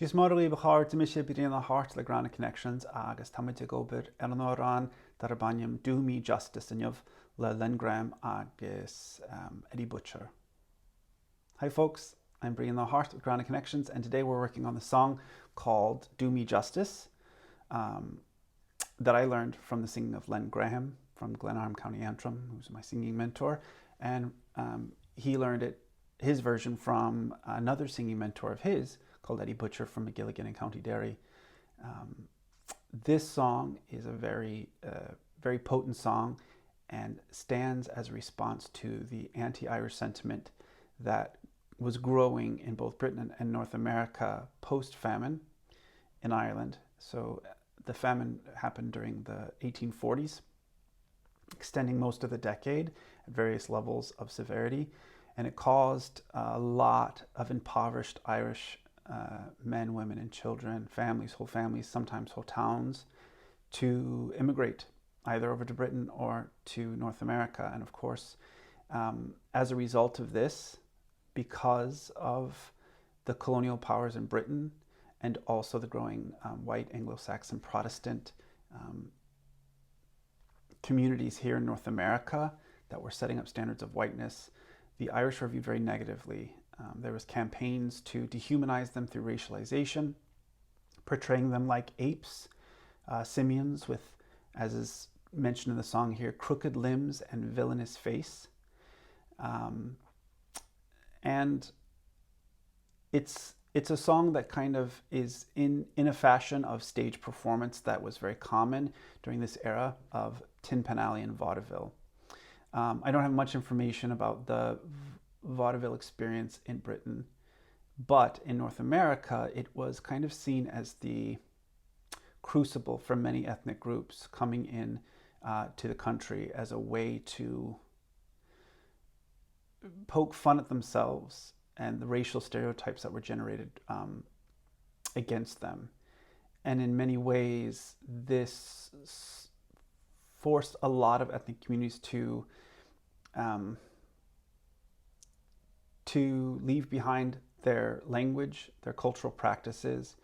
Tis mar í bechart me sé bíon na hart le Grana Connections agus táid go bir an árán dar a bannim Do Me Justice inmh le Len Graham agus Eddie Butcher. Hi folks, I'm Brian the Heart with Grana Connections, and today we're working on the song called Do Me Justice that I learned from the singing of Len Graham from Glenarm, County Antrim, who's my singing mentor, and he learned his version from another singing mentor of his called Eddie Butcher from McGilligan in County Derry. This song is a very potent song and stands as a response to the anti-Irish sentiment that was growing in both Britain and North America post-famine in Ireland. So the famine happened during the 1840s, extending most of the decade at various levels of severity, and it caused a lot of impoverished Irish men, women, and children, families, whole families, sometimes whole towns, to immigrate either over to Britain or to North America. And of course, as a result of this, because of the colonial powers in Britain and also the growing white Anglo-Saxon Protestant communities here in North America that were setting up standards of whiteness, the Irish were viewed very negatively. There was campaigns to dehumanize them through racialization, portraying them like apes, simians with, as is mentioned in the song here, crooked limbs and villainous face. And it's a song that kind of is in a fashion of stage performance that was very common during this era of Tin Pan Alley and vaudeville. I don't have much information about the vaudeville experience in Britain, but in North America, it was kind of seen as the crucible for many ethnic groups coming in to the country as a way to poke fun at themselves and the racial stereotypes that were generated against them. And in many ways, this forced a lot of ethnic communities to leave behind their language, their cultural practices,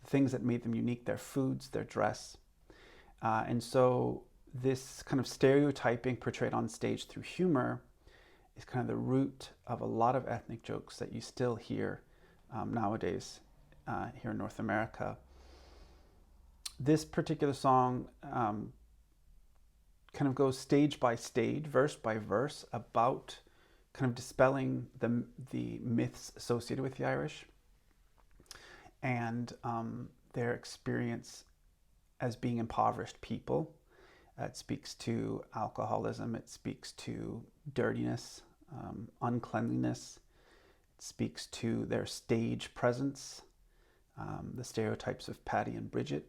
the things that made them unique, their foods, their dress. And so this kind of stereotyping portrayed on stage through humor is kind of the root of a lot of ethnic jokes that you still hear nowadays here in North America. This particular song kind of goes stage by stage, verse by verse, about kind of dispelling the myths associated with the Irish and their experience as being impoverished people. It speaks to alcoholism, it speaks to dirtiness, uncleanliness, it speaks to their stage presence, the stereotypes of Paddy and Bridget.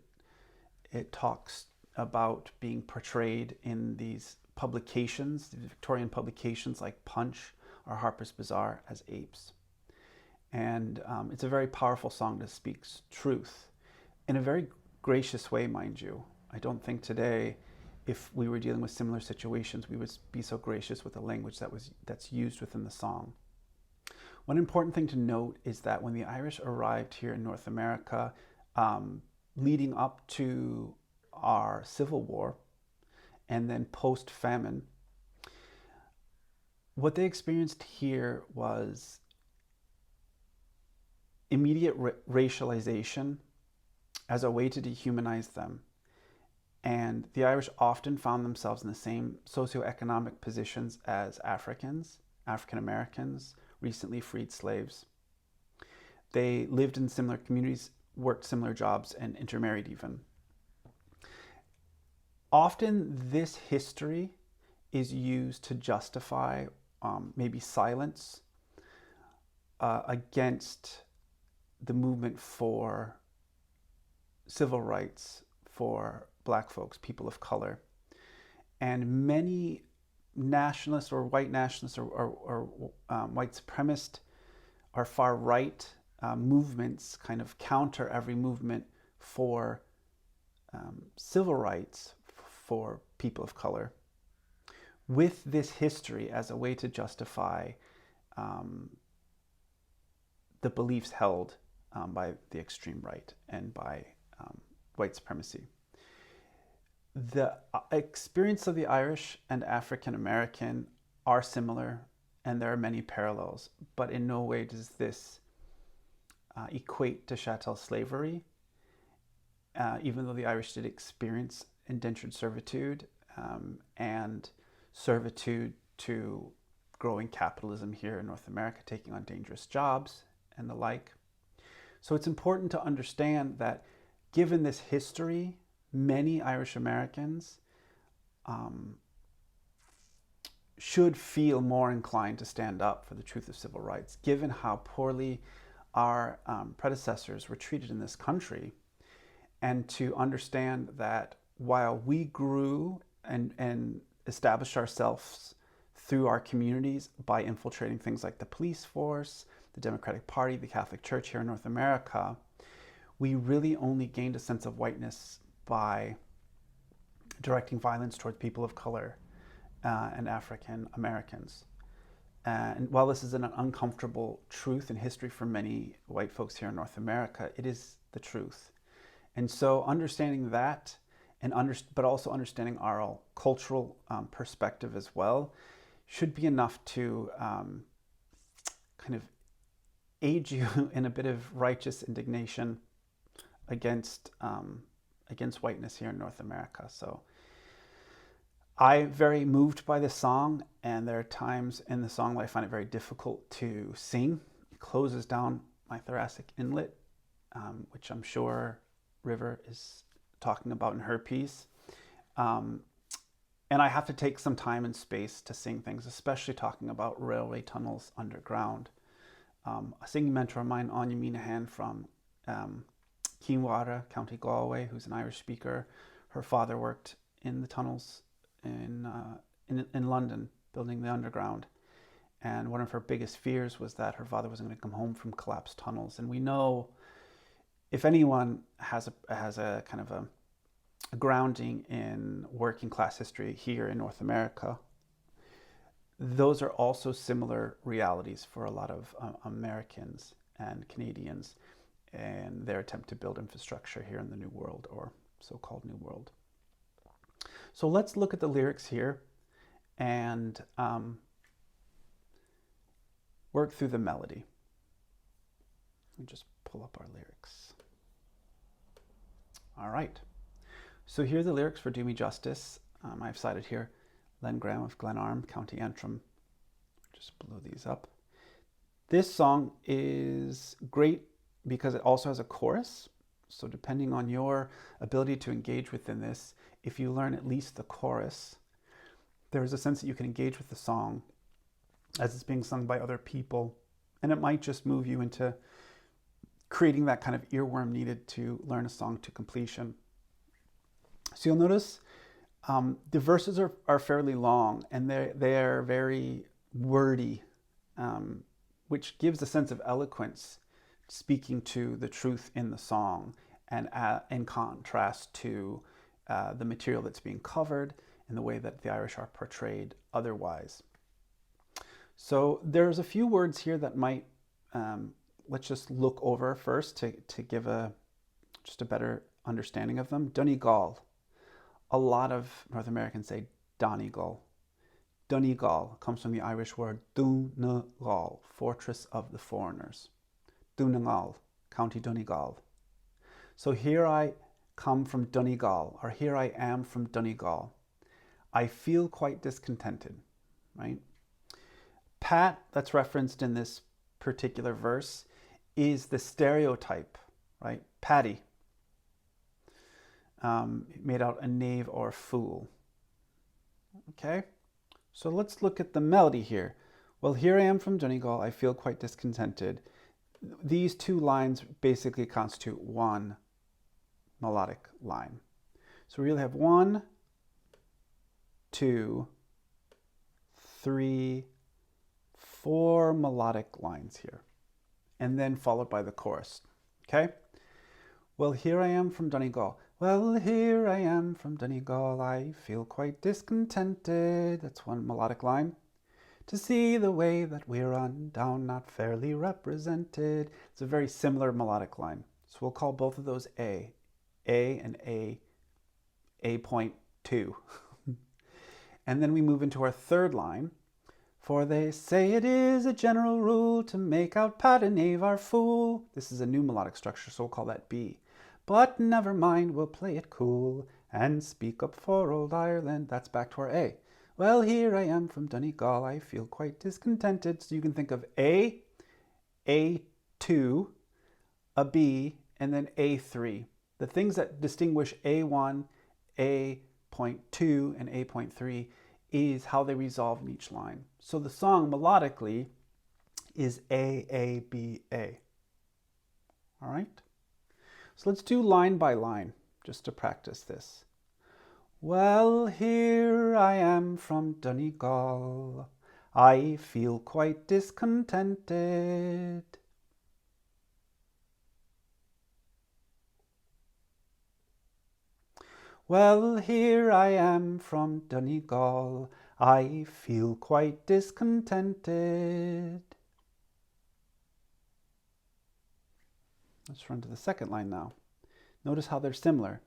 It talks about being portrayed in these publications, the Victorian publications like Punch or Harper's Bazaar, as apes. And it's a very powerful song that speaks truth in a very gracious way, mind you. I don't think today, if we were dealing with similar situations, we would be so gracious with the language that's used within the song. One important thing to note is that when the Irish arrived here in North America, leading up to our Civil War and then post-famine, what they experienced here was immediate racialization as a way to dehumanize them. And the Irish often found themselves in the same socioeconomic positions as Africans, African Americans, recently freed slaves. They lived in similar communities, worked similar jobs, and intermarried even. Often this history is used to justify maybe silence against the movement for civil rights for Black folks, people of color. And many nationalists or white nationalists or white supremacist or far right movements kind of counter every movement for civil rights for people of color with this history as a way to justify the beliefs held by the extreme right and by white supremacy. The experience of the Irish and African American are similar, and there are many parallels, but in no way does this equate to chattel slavery, even though the Irish did experience indentured servitude and servitude to growing capitalism here in North America, taking on dangerous jobs and the like. So it's important to understand that given this history, many Irish Americans should feel more inclined to stand up for the truth of civil rights, given how poorly our predecessors were treated in this country, and to understand that while we grew and established ourselves through our communities by infiltrating things like the police force, the Democratic Party, the Catholic Church here in North America, we really only gained a sense of whiteness by directing violence toward people of color and African Americans. And while this is an uncomfortable truth in history for many white folks here in North America, it is the truth. And so understanding that, but also understanding our cultural perspective as well, should be enough to kind of aid you in a bit of righteous indignation against whiteness here in North America. So I'm very moved by this song, and there are times in the song that I find it very difficult to sing. It closes down my thoracic inlet, which I'm sure River is talking about in her piece. And I have to take some time and space to sing things, especially talking about railway tunnels underground. A singing mentor of mine, Anya Minahan from Keenwara, County Galway, who's an Irish speaker, her father worked in the tunnels in London, building the underground. And one of her biggest fears was that her father wasn't going to come home from collapsed tunnels. And we know, if anyone has a kind of a grounding in working class history here in North America, those are also similar realities for a lot of Americans and Canadians and their attempt to build infrastructure here in the New World, or so-called New World. So let's look at the lyrics here and work through the melody. Let me just pull up our lyrics. All right. So here are the lyrics for Do Me Justice. I've cited here Len Graham of Glenarm, County Antrim. Just blow these up. This song is great because it also has a chorus. So depending on your ability to engage within this, if you learn at least the chorus, there is a sense that you can engage with the song as it's being sung by other people. And it might just move you into creating that kind of earworm needed to learn a song to completion. So you'll notice the verses are fairly long, and they are very wordy, which gives a sense of eloquence, speaking to the truth in the song, and in contrast to the material that's being covered and the way that the Irish are portrayed otherwise. So there's a few words here that might, let's just look over first to give just a better understanding of them. Donegal. A lot of North Americans say Donegal. Donegal comes from the Irish word Donegal, fortress of the foreigners. Donegal, County Donegal. So here I come from Donegal, or here I am from Donegal. I feel quite discontented, right? Pat, that's referenced in this particular verse, is the stereotype, right? Paddy. Made out a knave or a fool. Okay, so let's look at the melody here. Well, here I am from Donegal, I feel quite discontented. These two lines basically constitute one melodic line. So we really have 1, 2, 3, 4 melodic lines here, and then followed by the chorus. Okay? Well, here I am from Donegal. Well, here I am from Donegal, I feel quite discontented. That's one melodic line. To see the way that we run down, not fairly represented. It's a very similar melodic line. So we'll call both of those A. A and A.2. And then we move into our third line. For they say it is a general rule to make out Pat and Knave our fool. This is a new melodic structure, so we'll call that B. But never mind, we'll play it cool and speak up for old Ireland. That's back to our A. Well, here I am from Donegal, I feel quite discontented. So you can think of A, A2, a B, and then A3. The things that distinguish A1, A.2, and A.3 is how they resolve in each line. So the song melodically is A, A, B, A. All right? So let's do line by line just to practice this. Well, here I am from Donegal, I feel quite discontented. Well, here I am from Donegal, I feel quite discontented. Let's run to the second line now. Notice how they're similar.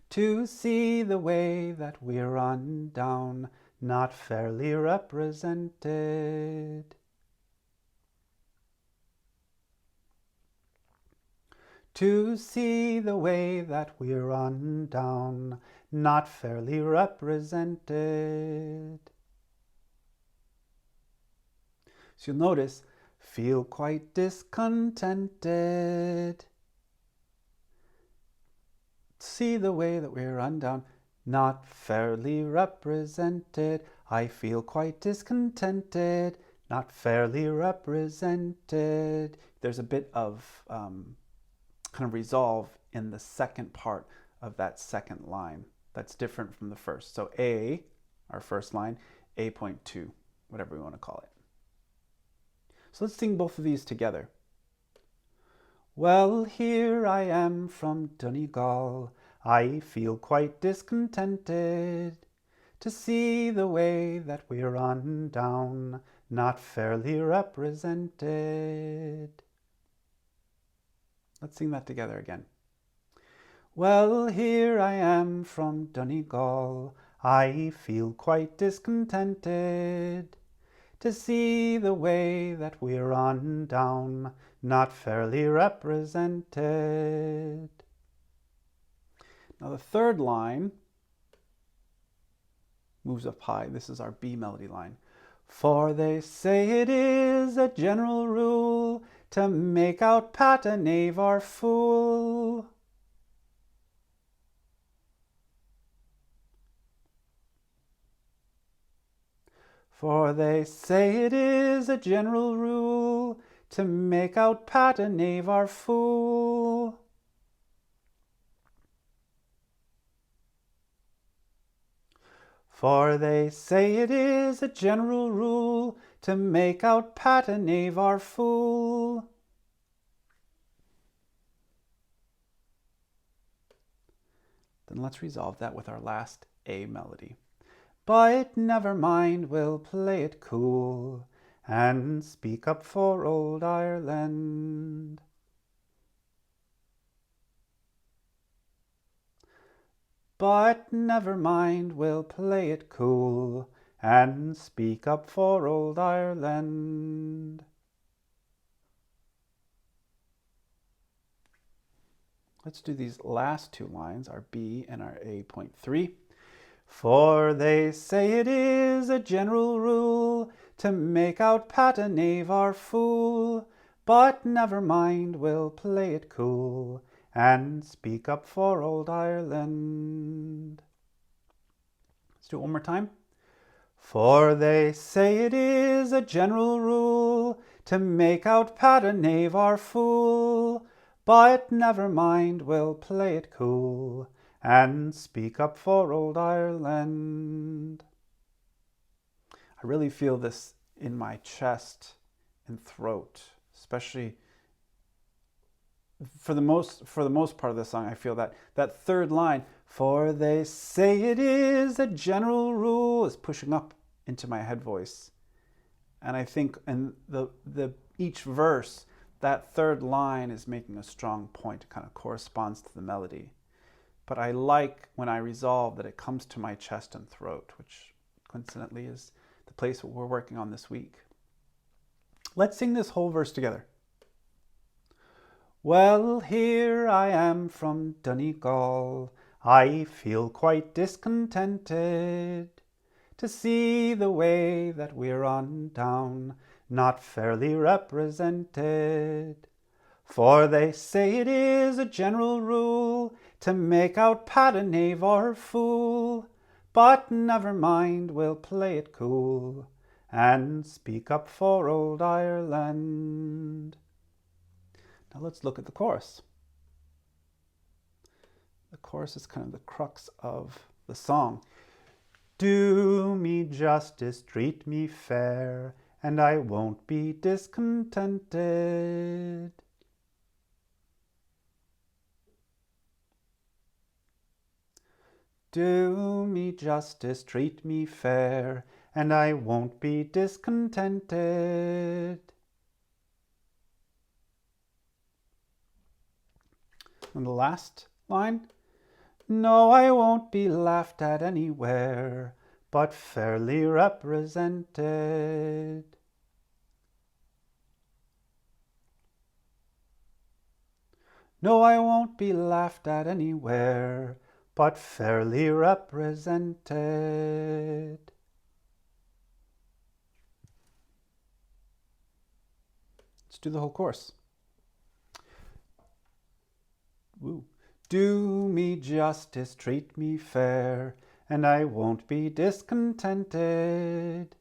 To see the way that we run down, not fairly represented. To see the way that we run down, not fairly represented. So you'll notice, feel quite discontented. See the way that we run down, not fairly represented. I feel quite discontented, not fairly represented. There's a bit of kind of resolve in the second part of that second line. That's different from the first. So A, our first line, A.2, whatever we want to call it. So let's sing both of these together. Well, here I am from Donegal, I feel quite discontented. To see the way that we run down, not fairly represented. Let's sing that together again. Well, here I am from Donegal, I feel quite discontented. To see the way that we run down, not fairly represented. Now the third line moves up high. This is our B melody line. For they say it is a general rule to make out Pat and Knave our fool. For they say it is a general rule to make out Pat and Knave our fool. For they say it is a general rule to make out Pat and Knave our fool. Then let's resolve that with our last A melody. But never mind, we'll play it cool and speak up for old Ireland. But never mind, we'll play it cool and speak up for old Ireland. Let's do these last two lines, our B and our A.3. For they say it is a general rule to make out Pat and Knave our fool. But never mind, we'll play it cool and speak up for old Ireland. Let's do it one more time. For they say it is a general rule to make out Pat and Knave our fool. But never mind, we'll play it cool and speak up for old Ireland. I really feel this in my chest and throat, especially for the most part of the song. I feel that third line, for they say it is a general rule, is pushing up into my head voice. And I think in each verse, that third line is making a strong point. It kind of corresponds to the melody. But I like when I resolve that it comes to my chest and throat, which coincidentally is the place that we're working on this week. Let's sing this whole verse together. Well, here I am from Donegal. I feel quite discontented to see the way that we're on down, not fairly represented. For they say it is a general rule to make out Pat a knave or fool. But never mind, we'll play it cool and speak up for old Ireland. Now let's look at the chorus. The chorus is kind of the crux of the song. Do me justice, treat me fair, and I won't be discontented. Do me justice, treat me fair, and I won't be discontented. And the last line, no, I won't be laughed at anywhere, but fairly represented. No, I won't be laughed at anywhere, but fairly represented. Let's do the whole chorus. Woo. Do me justice, treat me fair, and I won't be discontented.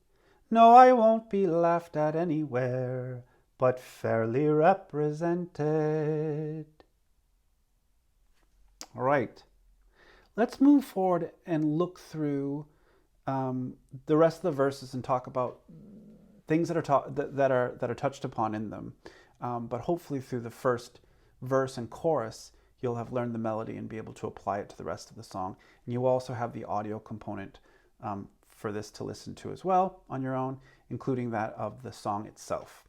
No, I won't be laughed at anywhere, but fairly represented. All right, let's move forward and look through the rest of the verses and talk about things that are touched upon in them. But hopefully through the first verse and chorus, you'll have learned the melody and be able to apply it to the rest of the song. And you also have the audio component for this to listen to as well on your own, including that of the song itself.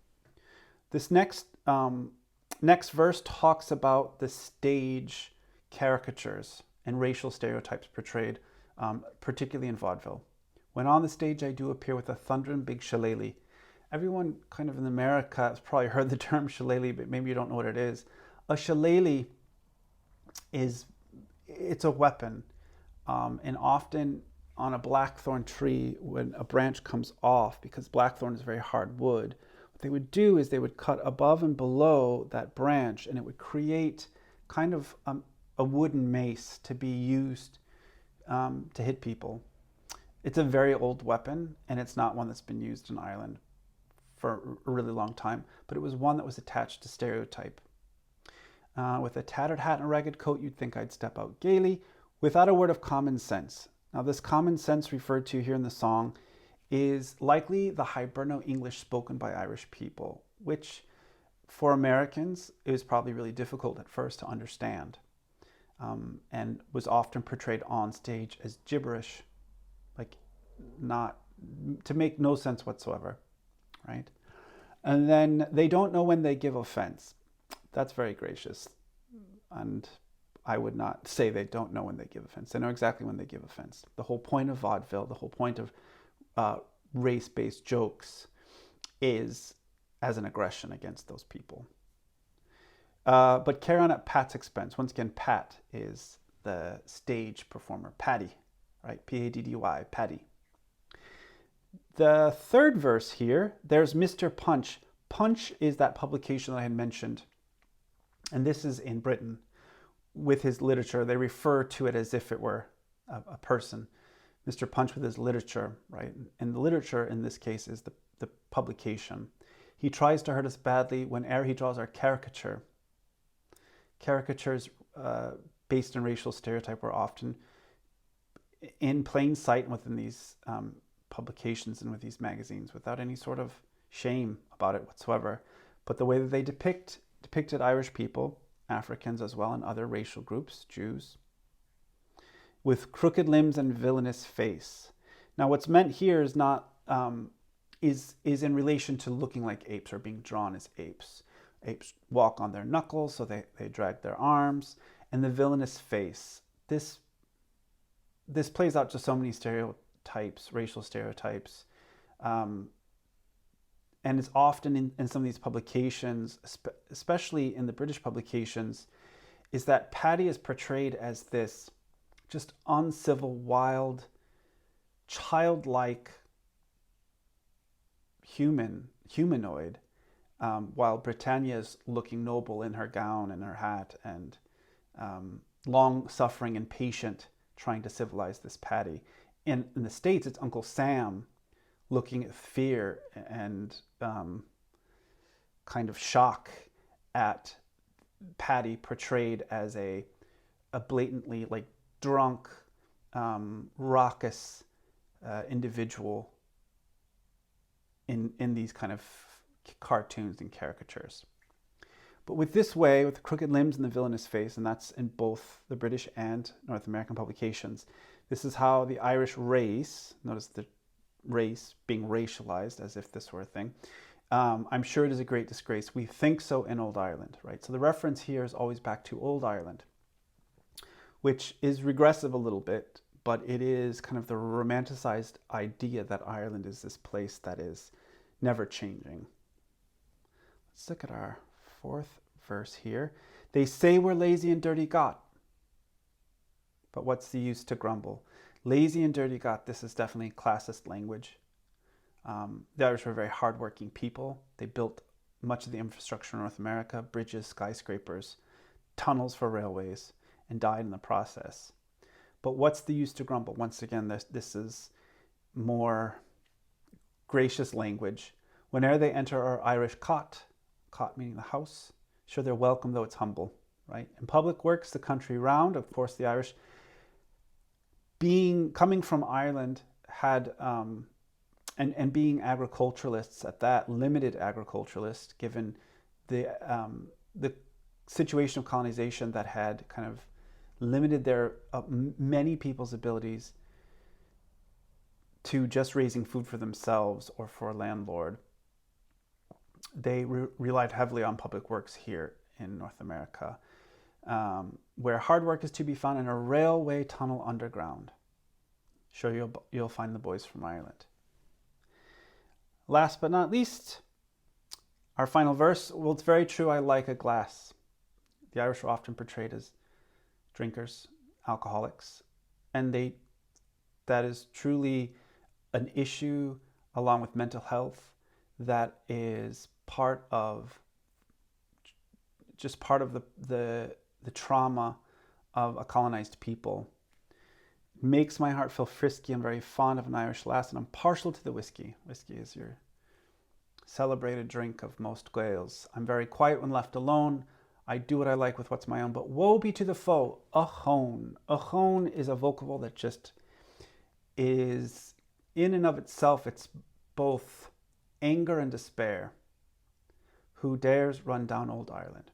This next verse talks about the stage caricatures and racial stereotypes portrayed, particularly in vaudeville. When on the stage I do appear with a thundering big shillelagh. Everyone kind of in America has probably heard the term shillelagh, but maybe you don't know what it is. A shillelagh it's a weapon, and often on a blackthorn tree, when a branch comes off, because blackthorn is very hard wood, what they would do is they would cut above and below that branch, and it would create kind of a wooden mace to be used to hit people. It's a very old weapon, and it's not one that's been used in Ireland for a really long time, but it was one that was attached to stereotype. With a tattered hat and a ragged coat, you'd think I'd step out gaily, without a word of common sense. Now, this common sense referred to here in the song is likely the Hiberno English spoken by Irish people, which for Americans, it was probably really difficult at first to understand, and was often portrayed on stage as gibberish, like not to make no sense whatsoever, right? And then they don't know when they give offense. That's very gracious, and I would not say they don't know when they give offense. They know exactly when they give offense. The whole point of vaudeville, the whole point of race-based jokes is as an aggression against those people. But carry on at Pat's expense. Once again, Pat is the stage performer, Paddy, right? P-A-D-D-Y, Paddy. The third verse here, there's Mr. Punch. Punch is that publication that I had mentioned. And this is in Britain. With his literature, they refer to it as if it were a person. Mr. Punch with his literature, right? And the literature in this case is the publication. He tries to hurt us badly whene'er he draws our caricature. Caricatures based on racial stereotype were often in plain sight within these publications and with these magazines without any sort of shame about it whatsoever. But the way that they depicted Irish people, Africans as well, and other racial groups, Jews, with crooked limbs and villainous face. Now, what's meant here is not is in relation to looking like apes or being drawn as apes. Apes walk on their knuckles, so they drag their arms, and the villainous face. This plays out to so many stereotypes, racial stereotypes, and it's often in some of these publications, especially in the British publications, is that Paddy is portrayed as this just uncivil, wild, childlike humanoid, while Britannia is looking noble in her gown and her hat and long-suffering and patient, trying to civilize this Paddy. In the States, it's Uncle Sam looking at fear and kind of shock at Paddy portrayed as a blatantly like drunk, raucous individual in these kind of cartoons and caricatures. But with this way, with the crooked limbs and the villainous face, and that's in both the British and North American publications, this is how the Irish race, notice the race being racialized as if this were a thing, I'm sure it is a great disgrace. We think so in Old Ireland, right? So the reference here is always back to Old Ireland, which is regressive a little bit, but it is kind of the romanticized idea that Ireland is this place that is never changing. Let's look at our fourth verse here. They say we're lazy and dirty got, but what's the use to grumble? Lazy and dirty got, this is definitely classist language. The Irish were very hardworking people. They built much of the infrastructure in North America, bridges, skyscrapers, tunnels for railways, and died in the process. But what's the use to grumble? Once again, this is more gracious language. Whenever they enter our Irish cot meaning the house, sure they're welcome though it's humble, right? In public works, the country round, of course the Irish, coming from Ireland, had and being agriculturalists at that, limited agriculturalists, given the situation of colonization that had kind of limited their many people's abilities to just raising food for themselves or for a landlord. They relied heavily on public works here in North America, where hard work is to be found in a railway tunnel underground. Sure, you'll find the boys from Ireland. Last but not least, our final verse. Well, it's very true. I like a glass. The Irish are often portrayed as drinkers, alcoholics, and that is truly an issue, along with mental health, that is part of the trauma of a colonized people. It makes my heart feel frisky. I'm very fond of an Irish lass, and I'm partial to the whiskey. Whiskey is your celebrated drink of most Gaels. I'm very quiet when left alone. I do what I like with what's my own, but woe be to the foe. Achone. Achone is a vocable that just is, in and of itself, it's both anger and despair. Who dares run down old Ireland?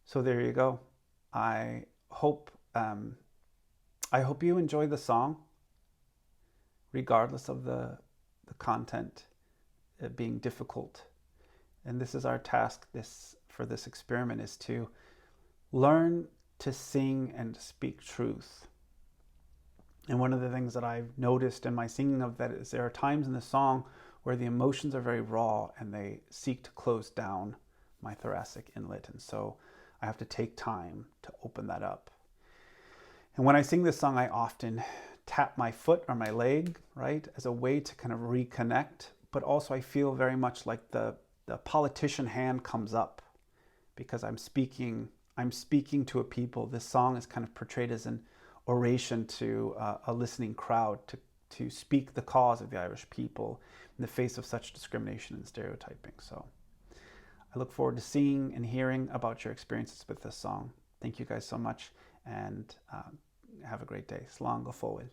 So there you go. I hope you enjoy the song, regardless of the content being difficult. And this is our task for this experiment, is to learn to sing and speak truth. And one of the things that I've noticed in my singing of that is there are times in the song where the emotions are very raw and they seek to close down my thoracic inlet. And so I have to take time to open that up. And when I sing this song, I often tap my foot or my leg, right, as a way to kind of reconnect. But also I feel very much like the politician hand comes up, because I'm speaking to a people. This song is kind of portrayed as an oration to a listening crowd, to speak the cause of the Irish people in the face of such discrimination and stereotyping. So I look forward to seeing and hearing about your experiences with this song. Thank you guys so much, and have a great day. Slán go forward.